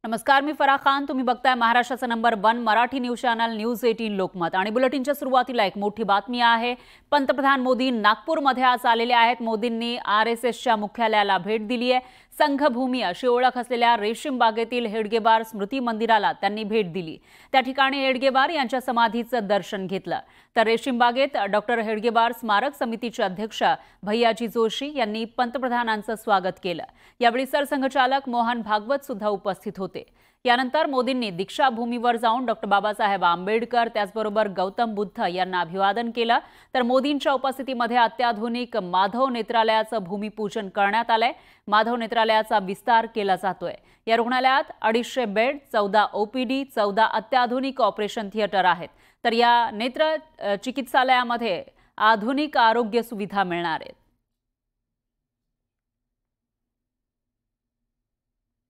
नमस्कार, मी फराह खान. तुम्ही बघताय महाराष्ट्राचा number 1 Marathi news channel news 18 लोकमत. आणि बुलेटिनच्या सुरुवातीला एक मोठी बातमी आहे. पंतप्रधान मोदी नागपूरमध्ये आज आलेले आहेत. मोदींनी RSSच्या मुख्यालयाला भेट दिली आहे. संघभूमी अशी ओळख असलेल्या रेशीम बागेतील हेडगेवार स्मृती मंदिराला त्यांनी भेट दिली. त्या ठिकाणी हेडगेवार यांच्या समाधीचं दर्शन घेतलं. तर रेशीम बागेत डॉक्टर हेडगेवार स्मारक समितीचे अध्यक्ष भैयाजी जोशी यांनी पंतप्रधानांचं स्वागत केलं. यावेळी सरसंघचालक मोहन भागवत सुद्धा उपस्थित होते. यानंतर मोदींनी दीक्षाभूमीवर जाऊन डॉक्टर बाबासाहेब आंबेडकर त्याचबरोबर गौतम बुद्ध यांना अभिवादन केलं. तर मोदींच्या उपस्थितीमध्ये अत्याधुनिक माधव नेत्रालयाचं भूमिपूजन करण्यात आलंय. माधव नेत्रालयाचा विस्तार केला जातोय. या रुग्णालयात 250 बेड, 14 OPD, 14 अत्याधुनिक ऑपरेशन थिएटर आहेत. तर या नेत्र चिकित्सालयामध्ये आधुनिक आरोग्य सुविधा मिळणार आहेत.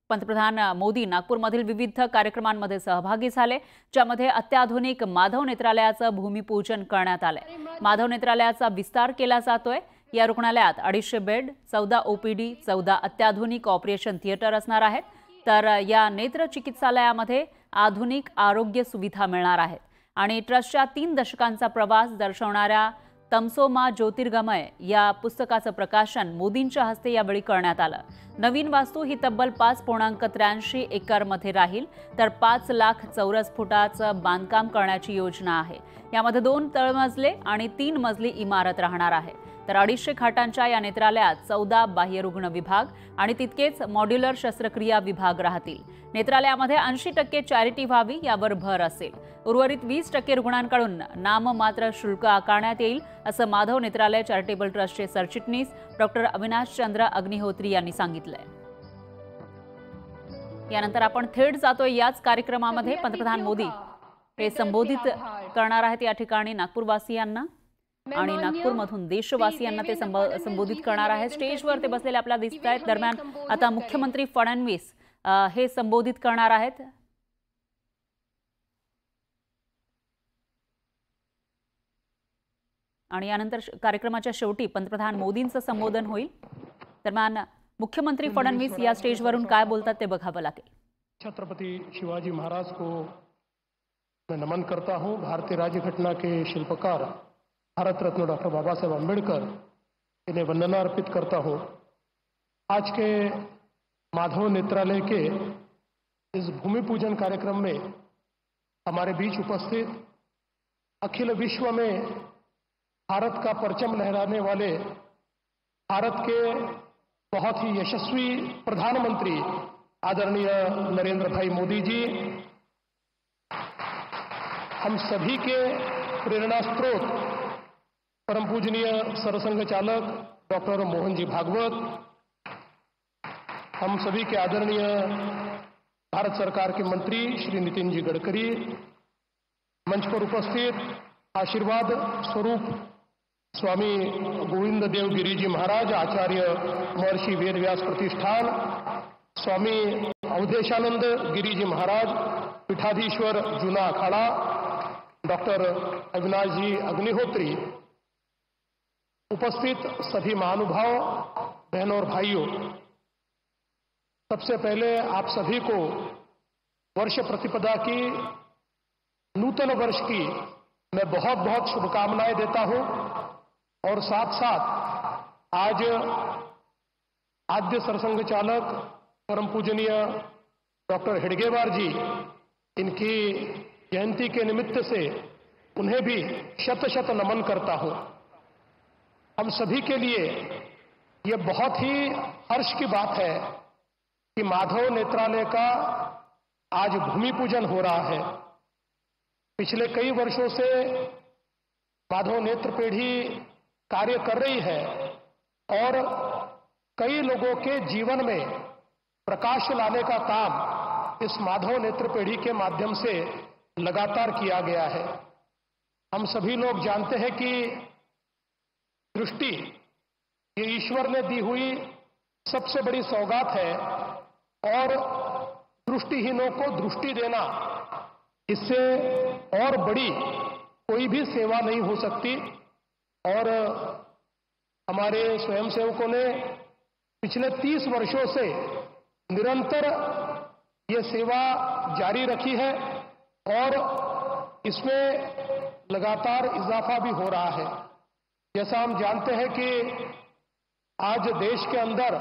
पंतप्रधान मोदी नागपूरमधील विविध कार्यक्रमांमध्ये सहभागी झाले, ज्यामध्ये अत्याधुनिक माधव नेत्रालयाचं भूमिपूजन करण्यात आलंय. माधव नेत्रालयाचा विस्तार केला जातोय. या रुग्णालयात 250 बेड, 14 OPD, 14 अत्याधुनिक ऑपरेशन थिएटर असणार आहेत. तर या नेत्र चिकित्सालयामध्ये आधुनिक आरोग्य सुविधा मिळणार आहेत. आणि ट्रस्टच्या 3 दशकांचा प्रवास दर्शवणाऱ्या तमसोमा ज्योतिर्गमय या पुस्तकाचं प्रकाशन मोदींच्या हस्ते यावेळी करण्यात आलं. नवीन वास्तू ही तब्बल 5.83 एकरमध्ये राहील. तर 5 लाख चौरस फुटाचं बांधकाम करण्याची योजना आहे. यामध्ये 2 तळमजले आणि 3 मजली इमारत राहणार आहे. तर 250 खाटांच्या या नेत्रालयात 14 बाह्यरुग्ण विभाग आणि तितकेच मॉड्युलर शस्त्रक्रिया विभाग राहतील. नेत्रालयामध्ये 80% चॅरिटी व्हावी यावर भर असेल. उर्वरित 20% रुग्णांकडून नाममात्र शुल्क आकारण्यात येईल, असं माधव नेत्रालय चॅरिटेबल ट्रस्टचे सरचिटणीस डॉक्टर अविनाश चंद्र अग्निहोत्री यांनी सांगितलंय. यानंतर आपण थेट जातोय याच कार्यक्रमामध्ये. पंतप्रधान मोदी हे संबोधित करणार आहेत या ठिकाणी नागपूरवासियांना आणि नागपूरमधून देशवासियांना ते संबोधित करणार आहेत. स्टेजवर ते बसलेले आपल्याला दिसत आहेत. दरम्यान आता मुख्यमंत्री फडणवीस हे संबोधित करणार आहेत. आणि यानंतर कार्यक्रमाच्या शेवटी पंतप्रधान मोदींचं संबोधन होईल. दरम्यान मुख्यमंत्री फडणवीस या स्टेजवरून काय बोलतात ते बघावं लागेल. छत्रपति शिवाजी महाराज को मैं नमन करता हूं. भारतीय राज्यघटना के शिल्पकार भारत रत्न डॉक्टर बाबा साहेब आंबेडकर इन्हें वंदना अर्पित करता हूं. आज के माधव नेत्रालय के इस भूमि पूजन कार्यक्रम में हमारे बीच उपस्थित अखिल विश्व में भारत का परचम लहराने वाले भारत के बहुत ही यशस्वी प्रधानमंत्री आदरणीय नरेंद्र भाई मोदी जी, हम सभी के प्रेरणा स्रोत परम पूजनीय सरसंघ चालक डॉक्टर मोहन जी भागवत, हम सभी के आदरणीय भारत सरकार के मंत्री श्री नितिन जी गडकरी, मंच पर उपस्थित आशीर्वाद स्वरूप स्वामी गोविंद देव गिरी जी महाराज, आचार्य महर्षि वेद व्यास प्रतिष्ठान, स्वामी अवधेशानंद गिरी जी महाराज, पीठाधीश्वर जूना अखाड़ा, डॉक्टर अविनाश जी अग्निहोत्री, उपस्थित सभी महानुभाव, बहनों और भाइयों, सबसे पहले आप सभी को वर्ष प्रतिपदा की, नूतन वर्ष की मैं बहुत बहुत शुभकामनाएं देता हूं. और साथ साथ आज आद्य सरसंघ चालक परम पूजनीय डॉक्टर हेडगेवार जी, इनकी जयंती के निमित्त से उन्हें भी शत शत नमन करता हूं. हम सभी के लिए ये बहुत ही हर्ष की बात है कि माधव नेत्रालय का आज भूमि पूजन हो रहा है. पिछले कई वर्षों से माधव नेत्र पीढ़ी कार्य कर रही है और कई लोगों के जीवन में प्रकाश लाने का काम इस माधव नेत्र पीढ़ी के माध्यम से लगातार किया गया है. हम सभी लोग जानते हैं कि दृष्टि ये ईश्वर ने दी हुई सबसे बड़ी सौगात है और दृष्टिहीनों को दृष्टि देना, इससे और बड़ी कोई भी सेवा नहीं हो सकती. और हमारे स्वयंसेवकों ने पिछले 30 वर्षों से निरंतर ये सेवा जारी रखी है और इसमें लगातार इजाफा भी हो रहा है। जैसा हम जानते हैं कि आज देश के अंदर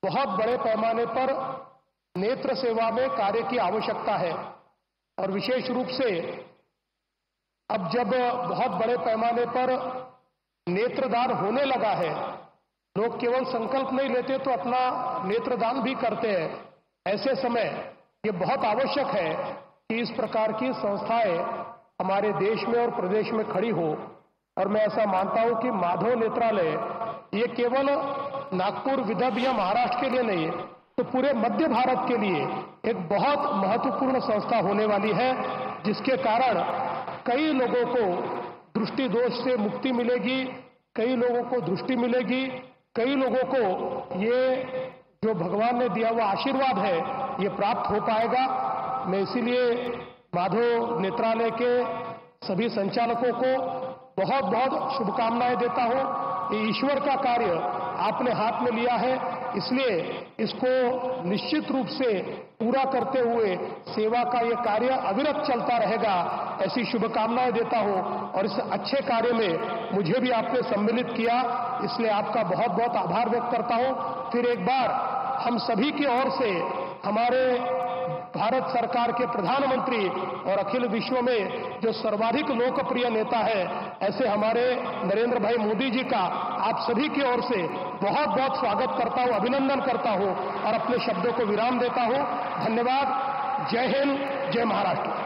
बहुत बड़े पैमाने पर नेत्र सेवा में कार्य की आवश्यकता है और विशेष रूप से अब जब बहुत बड़े पैमाने पर नेत्रदान होने लगा है, लोग केवल संकल्प नहीं लेते तो अपना नेत्रदान भी करते हैं। ऐसे समय ये बहुत आवश्यक है कि इस प्रकार की संस्थाएं हमारे देश में और प्रदेश में खड़ी हो। और मैं ऐसा मानता हूं कि माधव नेत्रालय ये केवल नागपुर, विदर्भ या महाराष्ट्र के लिए नहीं है, तो पूरे मध्य भारत के लिए एक बहुत महत्वपूर्ण संस्था होने वाली है, जिसके कारण कई लोगों को दृष्टि दोष से मुक्ति मिलेगी, कई लोगों को दृष्टि मिलेगी, कई लोगों को ये जो भगवान ने दिया हुआ आशीर्वाद है ये प्राप्त हो पाएगा। मैं इसीलिए माधव नेत्रालय के सभी संचालकों को बहुत बहुत शुभकामनाएं देता हूं। ये ईश्वर का कार्य आपने हाथ में लिया है, इसलिए इसको निश्चित रूप से पूरा करते हुए सेवा का ये कार्य अविरत चलता रहेगा, ऐसी शुभकामनाएं देता हूं। और इस अच्छे कार्य में मुझे भी आपने सम्मिलित किया, इसलिए आपका बहुत बहुत आभार व्यक्त करता हूं। फिर एक बार हम सभी की ओर से हमारे भारत सरकार के प्रधानमंत्री और अखिल विश्व में जो सर्वाधिक लोकप्रिय नेता है, ऐसे हमारे नरेंद्र भाई मोदी जी का आप सभी की ओर से बहुत बहुत स्वागत करता हूं, अभिनंदन करता हूं और अपने शब्दों को विराम देता हूं। धन्यवाद। जय हिंद, जय महाराष्ट्र।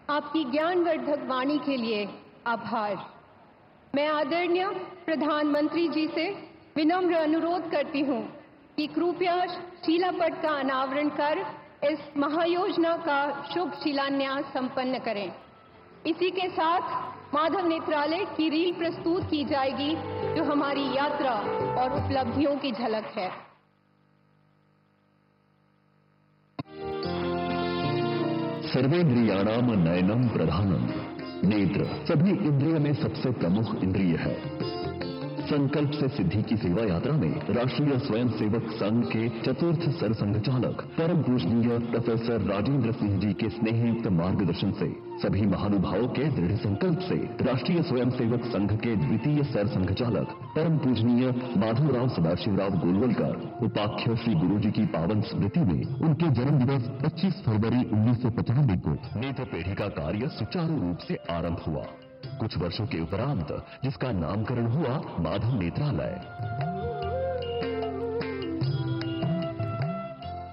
आपकी ज्ञानवर्धक वाणी के लिए आभार। मैं आदरणीय प्रधानमंत्री जी से विनम्र अनुरोध करती हूं कि कृपया शिलापट का अनावरण कर इस महायोजना का शुभ शिलान्यास संपन्न करें। इसी के साथ माधव नेत्रालय की रील प्रस्तुत की जाएगी, जो हमारी यात्रा और उपलब्धियों की झलक है। सर्वेन्द्रियाणाम नयनम प्रधानम। नेत्र सभी इंद्रिय में सबसे प्रमुख इंद्रिय है। संकल्प से सिद्धि की सेवा यात्रा में राष्ट्रीय स्वयंसेवक संघ के चतुर्थ सरसंघचालक परम पूजनीय प्रोफेसर राजेंद्र सिंह जी के स्नेहयुक्त मार्गदर्शन से सभी महानुभावों के दृढ़ संकल्प से राष्ट्रीय स्वयंसेवक संघ के द्वितीय सरसंघचालक परम पूजनीय माधवराव सदाशिवराव गोलवलकर उपाख्य श्री गुरु जी की पावन स्मृति में उनके जन्म दिवस 25 फरवरी 1995 को नेत्र पेढ़ी का कार्य सुचारू रूप से आरंभ हुआ। कुछ वर्षों के उपरांत जिसका नामकरण हुआ माधव नेत्रालय।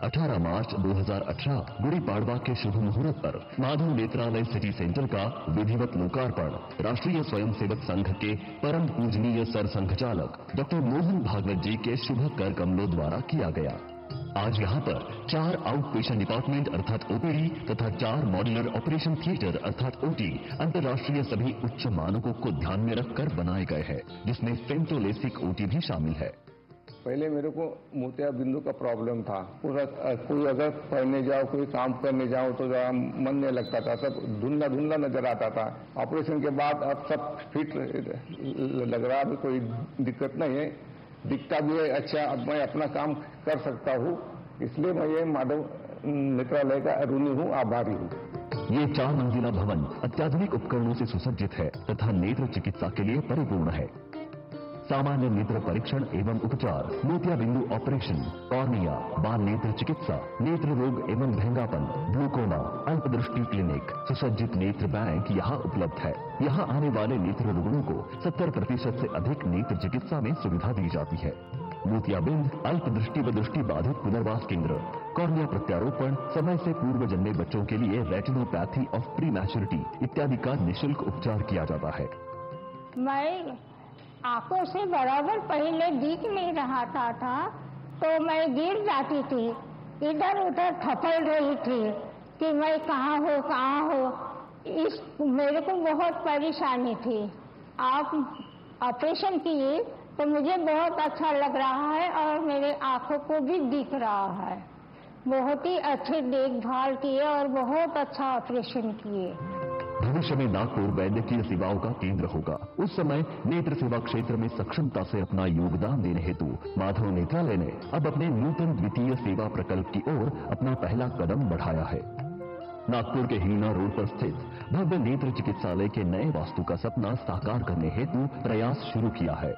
18 मार्च 2018 गुड़ी पाड़वा के शुभ मुहूर्त पर माधव नेत्रालय सिटी सेंटर का विधिवत लोकार्पण राष्ट्रीय स्वयंसेवक संघ के परम पूजनीय सरसंघचालक डॉक्टर मोहन भागवत जी के शुभ कर कमलों द्वारा किया गया। आज यहाँ पर 4 आउट पेशेंट डिपार्टमेंट अर्थात ओपीडी तथा 4 मॉड्यूलर ऑपरेशन थिएटर अर्थात ओटी अंतर्राष्ट्रीय सभी उच्च मानकों को ध्यान में रखकर बनाए गए हैं, जिसमें फेम्टोलेसिक ओटी भी शामिल है। पहले मेरे को मोतिया बिंदु का प्रॉब्लम था। पूरा कोई अगर पढ़ने जाओ, कोई काम करने जाओ तो जरा मन नहीं लगता था, सब धुंधला धुंधला नजर आता था। ऑपरेशन के बाद अब सब फिट लग रहा है, कोई दिक्कत नहीं है, दिखता भी है अच्छा। अब मैं अपना काम कर सकता हूँ, इसलिए मैं ये माधव नेत्रालय का ऋणी हूँ, आभारी हूँ। ये 4 मंजिला भवन अत्याधुनिक उपकरणों से सुसज्जित है तथा नेत्र चिकित्सा के लिए परिपूर्ण है। सामान्य नेत्र परीक्षण एवं उपचार, मोतिया बिंदु ऑपरेशन, कॉर्निया, बाल नेत्र चिकित्सा, नेत्र रोग एवं भंगापन, ग्लूकोमा, अल्पदृष्टि क्लिनिक, सुसज्जित नेत्र बैंक यहाँ उपलब्ध है। यहाँ आने वाले नेत्र रोगियों को 70% से अधिक नेत्र चिकित्सा में सुविधा दी जाती है। मोतियाबिंद अल्पदृष्टि व दृष्टि बाधित पुनर्वास केंद्र, कॉर्निया प्रत्यारोपण, समय से पूर्व जन्मे बच्चों के लिए रेटिनोपैथी ऑफ प्री मैच्योरिटी इत्यादि का निःशुल्क उपचार किया जाता है। मैं आंखों से बराबर पहले दिख नहीं रहा था तो मैं गिर जाती थी, इधर उधर थपड़ रही थी कि मैं कहाँ हो। इस मेरे को बहुत परेशानी थी। आप ऑपरेशन किए तो मुझे बहुत अच्छा लग रहा है और मेरे आंखों को भी दिख रहा है। बहुत ही अच्छे देखभाल किए और बहुत अच्छा ऑपरेशन किए। भविष्य में नागपुर वैद्यकीय सेवाओं का केंद्र होगा। उस समय नेत्र सेवा क्षेत्र में सक्षमता से अपना योगदान देने हेतु माधव नेत्रालय ने अब अपने नूतन द्वितीय सेवा प्रकल्प की ओर अपना पहला कदम बढ़ाया है। नागपुर के हीना रोड पर स्थित भव्य नेत्र चिकित्सालय के नए वास्तु का सपना साकार करने हेतु प्रयास शुरू किया है।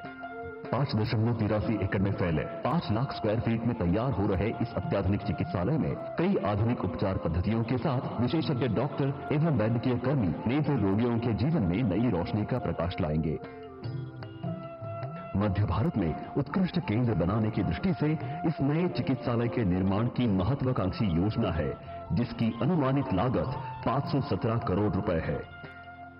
5.83 एकड़ में फैले 5 लाख स्क्वायर फीट में तैयार हो रहे इस अत्याधुनिक चिकित्सालय में कई आधुनिक उपचार पद्धतियों के साथ विशेषज्ञ डॉक्टर एवं वैद्यकीय कर्मी नेत्र रोगियों के जीवन में नई रोशनी का प्रकाश लाएंगे। मध्य भारत में उत्कृष्ट केंद्र बनाने की दृष्टि से इस नए चिकित्सालय के निर्माण की महत्वाकांक्षी योजना है, जिसकी अनुमानित लागत 517 करोड़ रुपए है।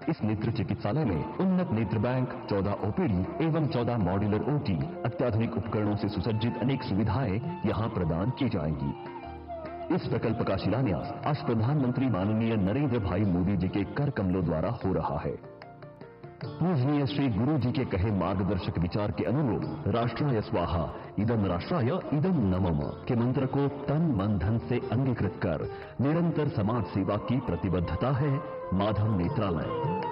इस नेत्र चिकित्सालय में उन्नत नेत्र बैंक, 14 ओपीडी एवं 14 मॉड्यूलर ओटी, अत्याधुनिक उपकरणों से सुसज्जित अनेक सुविधाएं यहां प्रदान की जाएंगी। इस प्रकल्प का शिलान्यास आज प्रधानमंत्री माननीय नरेंद्र भाई मोदी जी के कर कमलों द्वारा हो रहा है। पूजनीय श्री गुरु जी के कहे मार्गदर्शक विचार के अनुरूप राष्ट्राय स्वाहा इदम राष्ट्राय इदम नमः के मंत्र को तन मन धन से अंगीकृत कर निरंतर समाज सेवा की प्रतिबद्धता है माधव नेत्रालय।